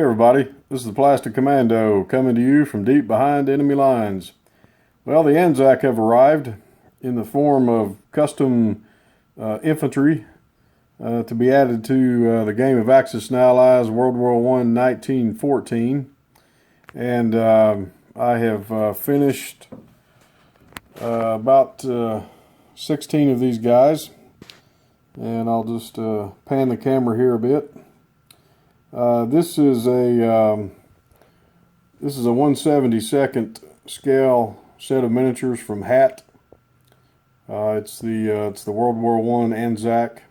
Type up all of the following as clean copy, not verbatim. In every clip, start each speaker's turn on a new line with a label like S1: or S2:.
S1: Hey everybody, this is the Plastic Commando coming to you from deep behind enemy lines. Well, the ANZAC have arrived in the form of custom infantry to be added to the game of Axis Allies WW1 1914. And I have finished about 16 of these guys. And I'll just pan the camera here a bit. This is a 1/72 scale set of miniatures from HAT. It's the World War I ANZAC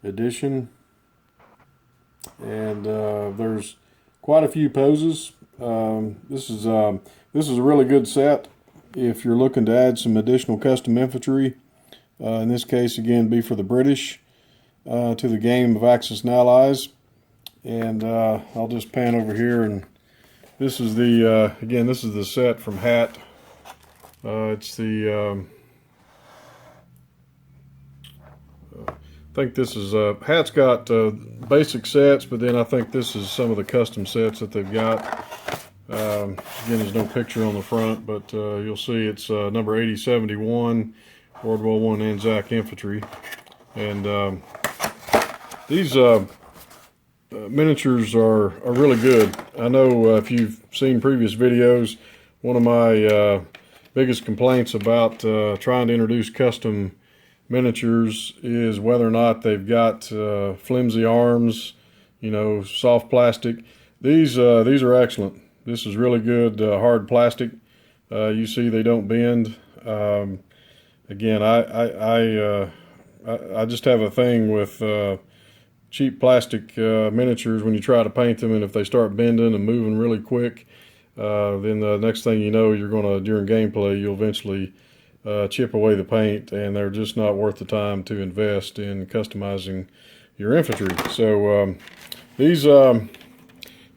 S1: edition, and there's quite a few poses. This is a really good set if you're looking to add some additional custom infantry. In this case, again, be for the British. To the game of Axis Allies, and I'll just pan over here, and this is the again, this is the set from HAT. It's the I think this is HAT's got basic sets, but then I think this is some of the custom sets that they've got. Again, there's no picture on the front, but you'll see it's number 8071 World War I ANZAC infantry, and these miniatures are really good. I know if you've seen previous videos, one of my biggest complaints about trying to introduce custom miniatures is whether or not they've got flimsy arms, soft plastic. These are excellent. This is really good hard plastic. You see they don't bend. Again, I just have a thing with cheap plastic miniatures when you try to paint them, and if they start bending and moving really quick, then the next thing you know, you're going to, during gameplay, you'll eventually chip away the paint, and they're just not worth the time to invest in customizing your infantry. So these are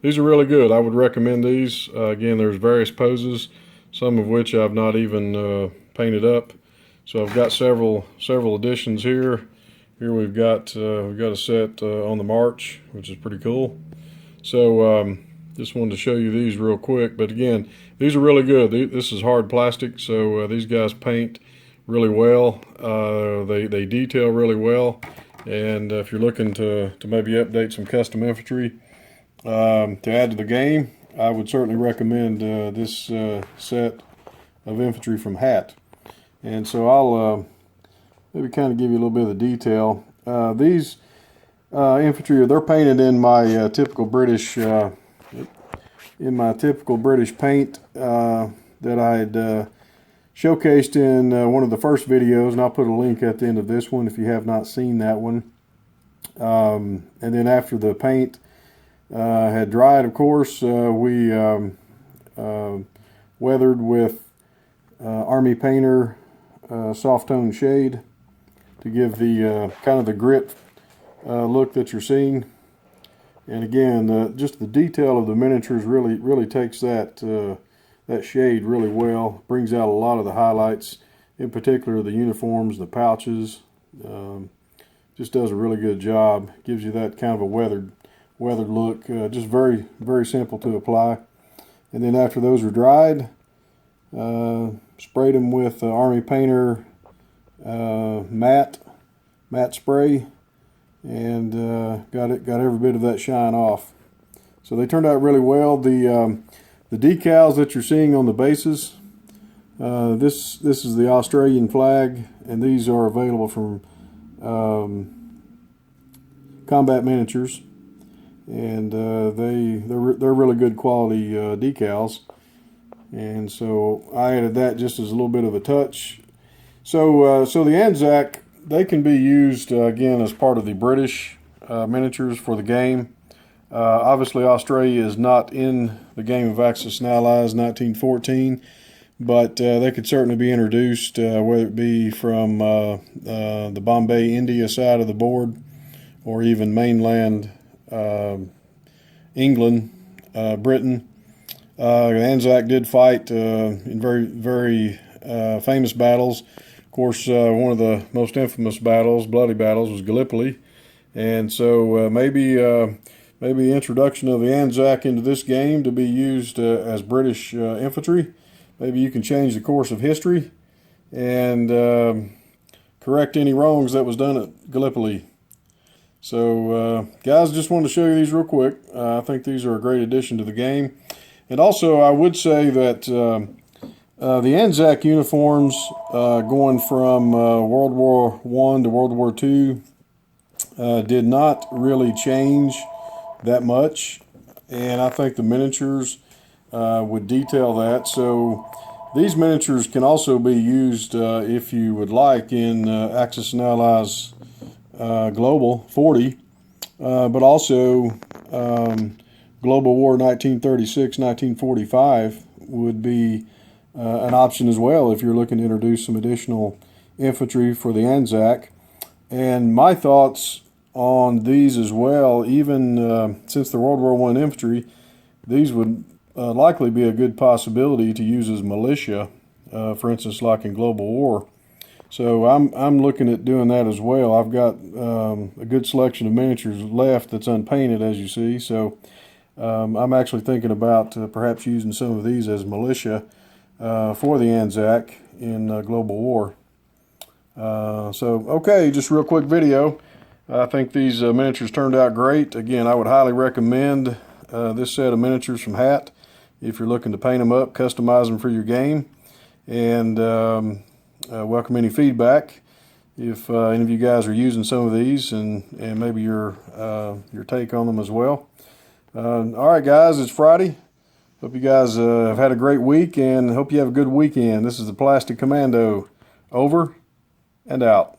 S1: really good. I would recommend these. Again, there's various poses, some of which I've not even painted up. So I've got several editions here. Here we've got a set on the march, which is pretty cool. So just wanted to show you these real quick. But again, these are really good. This is hard plastic, so these guys paint really well. They detail really well. And if you're looking to maybe update some custom infantry to add to the game, I would certainly recommend this set of infantry from HAT. And so I'll maybe kind of give you a little bit of the detail. These infantry, they're painted in my typical British paint that I had showcased in one of the first videos, and I'll put a link at the end of this one if you have not seen that one. And then after the paint had dried, of course, we weathered with Army Painter soft tone shade to give the kind of the grit look that you're seeing. And again, just the detail of the miniatures really takes that shade really well, brings out a lot of the highlights, in particular the uniforms, the pouches. Just does a really good job, gives you that kind of a weathered look. Just very simple to apply. And then after those are dried, sprayed them with Army Painter matte spray, and got every bit of that shine off. So they turned out really well. The decals that you're seeing on the bases, this is the Australian flag, and these are available from Combat Miniatures, and they're really good quality decals. And so I added that just as a little bit of a touch. So the ANZAC, they can be used again as part of the British miniatures for the game. Obviously, Australia is not in the game of Axis Allies 1914, but they could certainly be introduced, whether it be from the Bombay, India side of the board, or even mainland England, Britain. ANZAC did fight in very famous battles. Of course, one of the most infamous battles, bloody battles, was Gallipoli. And so maybe maybe the introduction of the ANZAC into this game to be used as British infantry. Maybe you can change the course of history and correct any wrongs that was done at Gallipoli. So, guys, just wanted to show you these real quick. I think these are a great addition to the game. And also, I would say that the ANZAC uniforms going from World War I to World War II did not really change that much. And I think the miniatures would detail that. So these miniatures can also be used, if you would like, in Axis Allies Global 40, but also Global War 1936-1945 would be an option as well if you're looking to introduce some additional infantry for the ANZAC. And my thoughts on these as well, even since the World War I infantry, these would likely be a good possibility to use as militia, for instance, like in Global War. So I'm looking at doing that as well. I've got a good selection of miniatures left that's unpainted, as you see. So I'm actually thinking about perhaps using some of these as militia for the ANZAC in Global War. Okay, just a real quick video. I think these miniatures turned out great. Again, I would highly recommend this set of miniatures from Hat if you're looking to paint them up, customize them for your game, and welcome any feedback if any of you guys are using some of these, and maybe your take on them as well. All right, guys, it's Friday. Hope you guys have had a great week, and hope you have a good weekend. This is the Plastic Commando. Over and out.